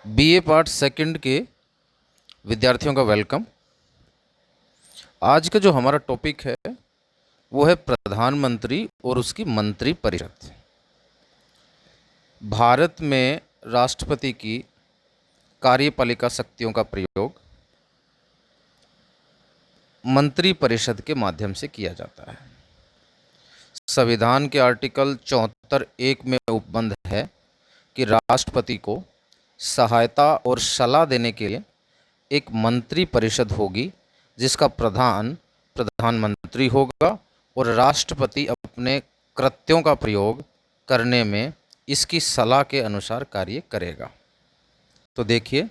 BA part second के विद्यार्थियों का वेलकम। आज का जो हमारा टॉपिक है वो है प्रधानमंत्री और उसकी मंत्री परिषद। भारत में राष्ट्रपति की कार्यपालिका शक्तियों का प्रयोग मंत्री परिषद के माध्यम से किया जाता है। संविधान के आर्टिकल 74(1) में उपबंध है कि राष्ट्रपति को सहायता और सलाह देने के लिए एक मंत्री परिषद होगी जिसका प्रधान प्रधानमंत्री होगा और राष्ट्रपति अपने कृत्यों का प्रयोग करने में इसकी सलाह के अनुसार कार्य करेगा। तो देखिए,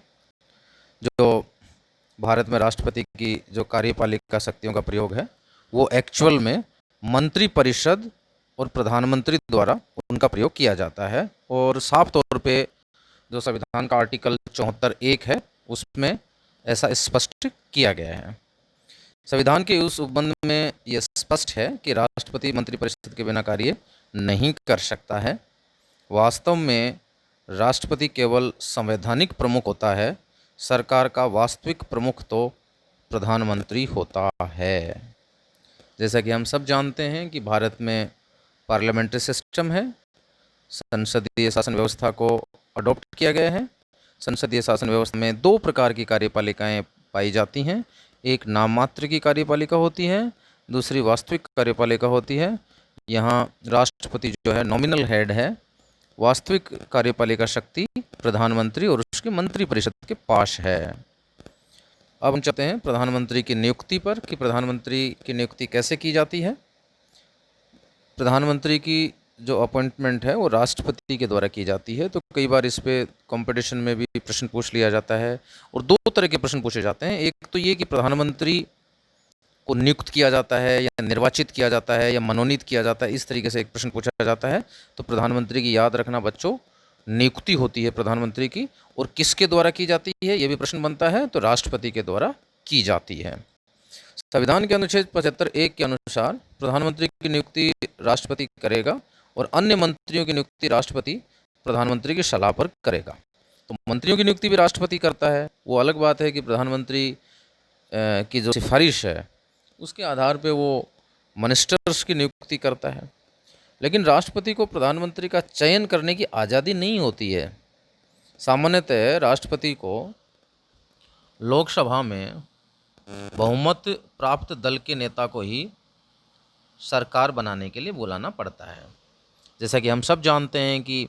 जो भारत में राष्ट्रपति की जो कार्यपालिका शक्तियों का प्रयोग है वो एक्चुअल में मंत्री परिषद और प्रधानमंत्री द्वारा उनका प्रयोग किया जाता है। और साफ तौर पे जो संविधान का आर्टिकल 74(1) है उसमें ऐसा स्पष्ट किया गया है। संविधान के उस उपबंध में यह स्पष्ट है कि राष्ट्रपति मंत्रिपरिषद के बिना कार्य नहीं कर सकता है। वास्तव में राष्ट्रपति केवल संवैधानिक प्रमुख होता है, सरकार का वास्तविक प्रमुख तो प्रधानमंत्री होता है। जैसा कि हम सब जानते हैं कि भारत में पार्लियामेंट्री सिस्टम है, संसदीय शासन व्यवस्था को अडॉप्ट किया गया है। संसदीय शासन व्यवस्था में दो प्रकार की कार्यपालिकाएं पाई जाती हैं, एक नाम मात्र की कार्यपालिका होती है, दूसरी वास्तविक कार्यपालिका होती है। यहाँ राष्ट्रपति जो है नॉमिनल हेड है, वास्तविक कार्यपालिका शक्ति प्रधानमंत्री और उसके मंत्री परिषद के पास है। अब हम चलते हैं प्रधानमंत्री की नियुक्ति पर कि प्रधानमंत्री की नियुक्ति कैसे की जाती है। प्रधानमंत्री की जो अपॉइंटमेंट है वो राष्ट्रपति के द्वारा की जाती है। तो कई बार इस पे कंपटीशन में भी प्रश्न पूछ लिया जाता है और दो तरह के प्रश्न पूछे जाते हैं। एक तो ये कि प्रधानमंत्री को नियुक्त किया जाता है या निर्वाचित किया जाता है या मनोनीत किया जाता है, इस तरीके से एक प्रश्न पूछा जाता है। तो प्रधानमंत्री की याद रखना बच्चों, नियुक्ति होती है प्रधानमंत्री की, और किसके द्वारा की जाती है ये भी प्रश्न बनता है, तो राष्ट्रपति के द्वारा की जाती है। संविधान के अनुच्छेद 75(1) के अनुसार प्रधानमंत्री की नियुक्ति राष्ट्रपति करेगा और अन्य मंत्रियों की नियुक्ति राष्ट्रपति प्रधानमंत्री की सलाह पर करेगा। तो मंत्रियों की नियुक्ति भी राष्ट्रपति करता है। वो अलग बात है कि प्रधानमंत्री की जो सिफारिश है उसके आधार पे वो मिनिस्टर्स की नियुक्ति करता है, लेकिन राष्ट्रपति को प्रधानमंत्री का चयन करने की आज़ादी नहीं होती है। सामान्यतः राष्ट्रपति को लोकसभा में बहुमत प्राप्त दल के नेता को ही सरकार बनाने के लिए बुलाना पड़ता है। जैसा कि हम सब जानते हैं कि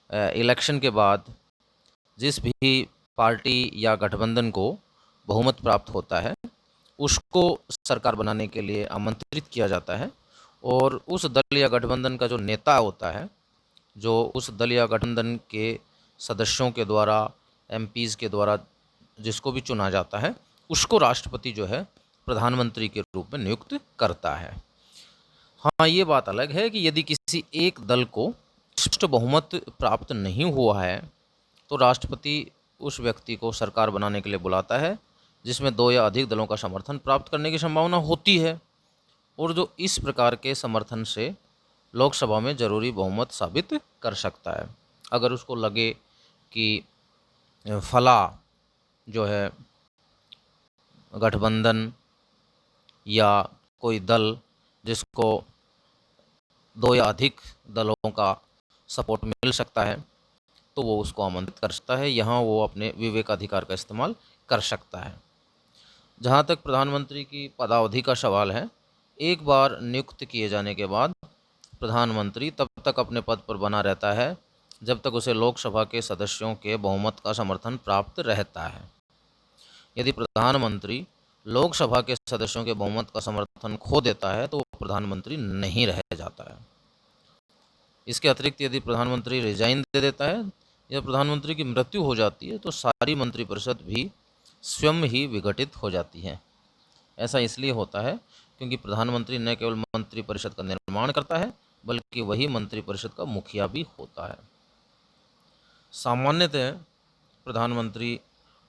इलेक्शन के बाद जिस भी पार्टी या गठबंधन को बहुमत प्राप्त होता है उसको सरकार बनाने के लिए आमंत्रित किया जाता है, और उस दल या गठबंधन का जो नेता होता है, जो उस दल या गठबंधन के सदस्यों के द्वारा, एमपीज़ के द्वारा जिसको भी चुना जाता है, उसको राष्ट्रपति जो है प्रधानमंत्री के रूप में नियुक्त करता है। हाँ, ये बात अलग है कि यदि किसी एक दल को स्पष्ट बहुमत प्राप्त नहीं हुआ है तो राष्ट्रपति उस व्यक्ति को सरकार बनाने के लिए बुलाता है जिसमें दो या अधिक दलों का समर्थन प्राप्त करने की संभावना होती है, और जो इस प्रकार के समर्थन से लोकसभा में जरूरी बहुमत साबित कर सकता है। अगर उसको लगे कि फला जो है गठबंधन या कोई दल जिसको दो या अधिक दलों का सपोर्ट मिल सकता है तो वो उसको आमंत्रित कर सकता है। यहाँ वो अपने विवेकाधिकार का इस्तेमाल कर सकता है। जहाँ तक प्रधानमंत्री की पदावधि का सवाल है, एक बार नियुक्त किए जाने के बाद प्रधानमंत्री तब तक अपने पद पर बना रहता है जब तक उसे लोकसभा के सदस्यों के बहुमत का समर्थन प्राप्त रहता है। यदि प्रधानमंत्री लोकसभा के सदस्यों के बहुमत का समर्थन खो देता है तो वो प्रधानमंत्री नहीं रह जाता है। इसके अतिरिक्त यदि प्रधानमंत्री रिजाइन दे देता है या प्रधानमंत्री की मृत्यु हो जाती है तो सारी मंत्रिपरिषद भी स्वयं ही विघटित हो जाती है। ऐसा इसलिए होता है क्योंकि प्रधानमंत्री न केवल मंत्रिपरिषद का निर्माण करता है बल्कि वही मंत्रिपरिषद का मुखिया भी होता है। सामान्यतः प्रधानमंत्री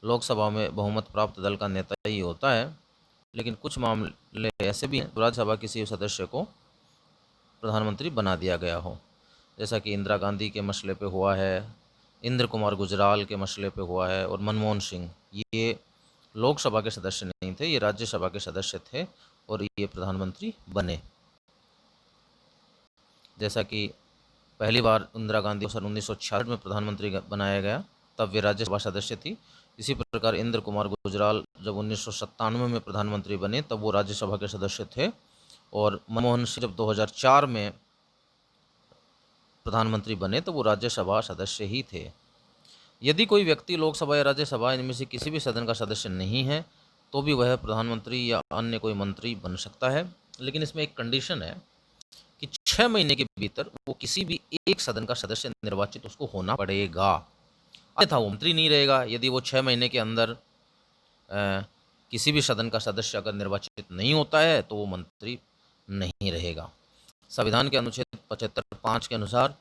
लोकसभा में बहुमत प्राप्त दल का नेता ही होता है, लेकिन कुछ मामले ऐसे भी हैं राज्यसभा किसी सदस्य को प्रधानमंत्री बना दिया गया हो, जैसा कि इंदिरा गांधी के मसले पे हुआ है, इंद्र कुमार गुजराल के मसले पे हुआ है, और मनमोहन सिंह, ये लोकसभा के सदस्य नहीं थे, ये राज्यसभा के सदस्य थे और ये प्रधानमंत्री बने। जैसा कि पहली बार इंदिरा गांधी को सन 1966 में प्रधानमंत्री बनाया गया, तब वे राज्यसभा सदस्य थी। इसी प्रकार इंद्र कुमार गुजराल जब 1997 में प्रधानमंत्री बने तब वो राज्यसभा के सदस्य थे, और मनमोहन सिंह जब 2004 में प्रधानमंत्री बने तो वो राज्यसभा सदस्य ही थे। यदि कोई व्यक्ति लोकसभा या राज्यसभा इनमें से किसी भी सदन का सदस्य नहीं है तो भी वह प्रधानमंत्री या अन्य कोई मंत्री बन सकता है, लेकिन इसमें एक कंडीशन है कि 6 महीने के भीतर वो किसी भी एक सदन का सदस्य निर्वाचित उसको होना पड़ेगा, अन्यथा वो मंत्री नहीं रहेगा। यदि वो 6 महीने के अंदर किसी भी सदन का सदस्य अगर निर्वाचित नहीं होता है तो वो मंत्री नहीं रहेगा। संविधान के अनुच्छेद 75(5) के अनुसार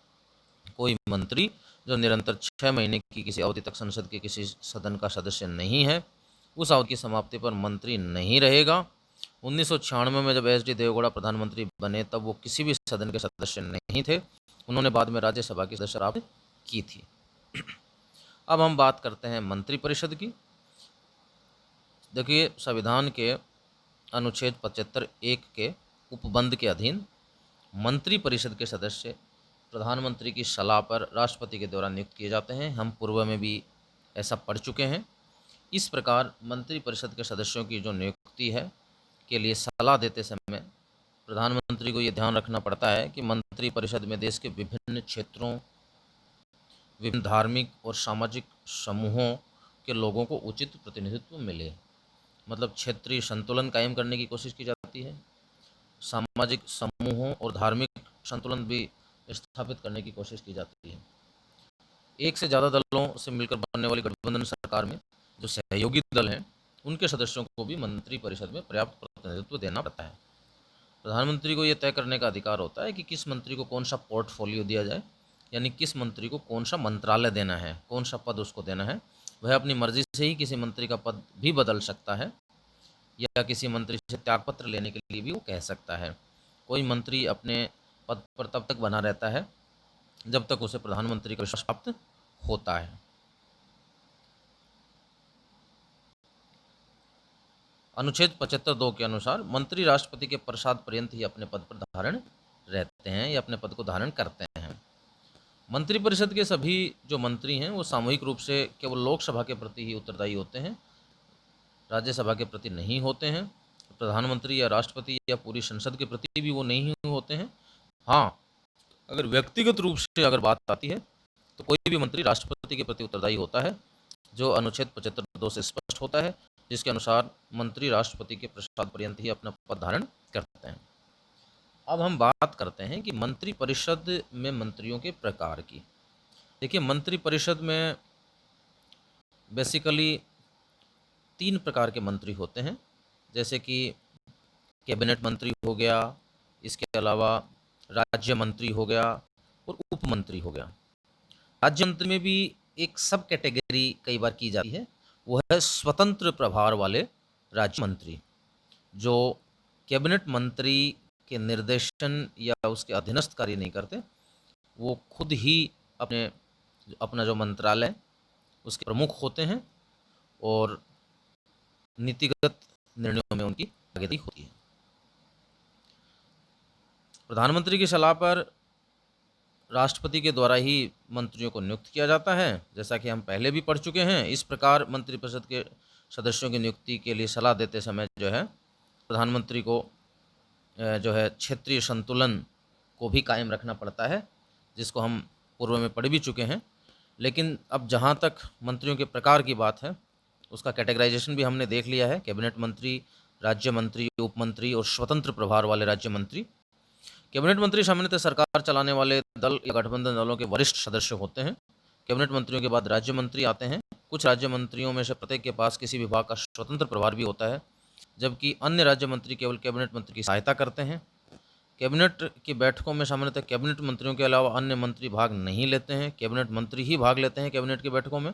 कोई मंत्री जो निरंतर 6 महीने की किसी अवधि तक संसद के किसी सदन का सदस्य नहीं है, उस अवधि की समाप्ति पर मंत्री नहीं रहेगा। 1996 में जब एच डी देवेगौड़ा प्रधानमंत्री बने तब वो किसी भी सदन के सदस्य नहीं थे, उन्होंने बाद में राज्यसभा की सदस्य प्राप्त की थी। अब हम बात करते हैं मंत्रिपरिषद की। देखिए, संविधान के अनुच्छेद 75(1) के उपबंध के अधीन मंत्रिपरिषद के सदस्य प्रधानमंत्री की सलाह पर राष्ट्रपति के द्वारा नियुक्त किए जाते हैं। हम पूर्व में भी ऐसा पढ़ चुके हैं। इस प्रकार मंत्रिपरिषद के सदस्यों की जो नियुक्ति है के लिए सलाह देते समय प्रधानमंत्री को ये ध्यान रखना पड़ता है कि मंत्रिपरिषद में देश के विभिन्न क्षेत्रों, विभिन्न धार्मिक और सामाजिक समूहों के लोगों को उचित प्रतिनिधित्व मिले। मतलब क्षेत्रीय संतुलन कायम करने की कोशिश की जाती है, सामाजिक समूहों और धार्मिक संतुलन भी स्थापित करने की कोशिश की जाती है। एक से ज़्यादा दलों से मिलकर बनने वाली गठबंधन सरकार में जो सहयोगी दल हैं उनके सदस्यों को भी मंत्रिपरिषद में पर्याप्त प्रतिनिधित्व देना पड़ता है। प्रधानमंत्री को यह तय करने का अधिकार होता है कि किस मंत्री को कौन सा पोर्टफोलियो दिया जाए, यानी किस मंत्री को कौन सा मंत्रालय देना है, कौन सा पद उसको देना है। वह अपनी मर्जी से ही किसी मंत्री का पद भी बदल सकता है या किसी मंत्री से त्यागपत्र लेने के लिए भी वो कह सकता है। कोई मंत्री अपने पद पर तब तक बना रहता है जब तक उसे प्रधानमंत्री का विश्वास प्राप्त होता है। अनुच्छेद 75(2) के अनुसार मंत्री राष्ट्रपति के प्रसाद पर्यंत ही अपने पद पर धारण रहते हैं या अपने पद को धारण करते हैं। मंत्रिपरिषद के सभी जो मंत्री हैं वो सामूहिक रूप से केवल लोकसभा के प्रति ही उत्तरदायी होते हैं, राज्यसभा के प्रति नहीं होते हैं। प्रधानमंत्री या राष्ट्रपति या पूरी संसद के प्रति भी वो नहीं होते हैं। हाँ, अगर व्यक्तिगत रूप से अगर बात आती है तो कोई भी मंत्री राष्ट्रपति के प्रति उत्तरदायी होता है, जो अनुच्छेद 75(2) से स्पष्ट होता है, जिसके अनुसार मंत्री राष्ट्रपति के प्रसाद पर्यंत ही अपना पद धारण करते हैं। अब हम बात करते हैं कि मंत्रिपरिषद में मंत्रियों के प्रकार की। देखिए, मंत्रिपरिषद में बेसिकली 3 प्रकार के मंत्री होते हैं, जैसे कि कैबिनेट मंत्री हो गया, इसके अलावा राज्य मंत्री हो गया और उप मंत्री हो गया। राज्य मंत्री में भी एक सब कैटेगरी कई बार की जाती है, वो है स्वतंत्र प्रभार वाले राज्य मंत्री, जो कैबिनेट मंत्री के निर्देशन या उसके अधीनस्थ कार्य नहीं करते। वो खुद ही अपना जो मंत्रालय उसके प्रमुख होते हैं और नीतिगत निर्णयों में उनकी भागीदारी होती है। प्रधानमंत्री की सलाह पर राष्ट्रपति के द्वारा ही मंत्रियों को नियुक्त किया जाता है, जैसा कि हम पहले भी पढ़ चुके हैं। इस प्रकार मंत्रिपरिषद के सदस्यों की नियुक्ति के लिए सलाह देते समय जो है प्रधानमंत्री को जो है क्षेत्रीय संतुलन को भी कायम रखना पड़ता है, जिसको हम पूर्व में पढ़ भी चुके हैं। लेकिन अब जहाँ तक मंत्रियों के प्रकार की बात है, उसका कैटेगराइजेशन भी हमने देख लिया है। कैबिनेट मंत्री, राज्य मंत्री, उप मंत्री और स्वतंत्र प्रभार वाले राज्य मंत्री। कैबिनेट मंत्री सामान्यतः सरकार चलाने वाले दल या गठबंधन दलों के वरिष्ठ सदस्य होते हैं। कैबिनेट मंत्रियों के बाद राज्य मंत्री आते हैं। कुछ राज्य मंत्रियों में से प्रत्येक के पास किसी विभाग का स्वतंत्र प्रभार भी होता है, जबकि अन्य राज्य मंत्री केवल कैबिनेट मंत्री की सहायता करते हैं। कैबिनेट की बैठकों में सामान्यतः कैबिनेट मंत्रियों के अलावा अन्य मंत्री भाग नहीं लेते हैं, कैबिनेट मंत्री ही भाग लेते हैं कैबिनेट की बैठकों में।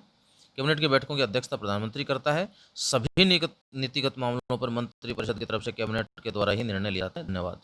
कैबिनेट की बैठकों की अध्यक्षता प्रधानमंत्री करता है। सभी नीतिगत मामलों पर मंत्रिपरिषद की तरफ से कैबिनेट के द्वारा ही निर्णय लिया जाता है। धन्यवाद।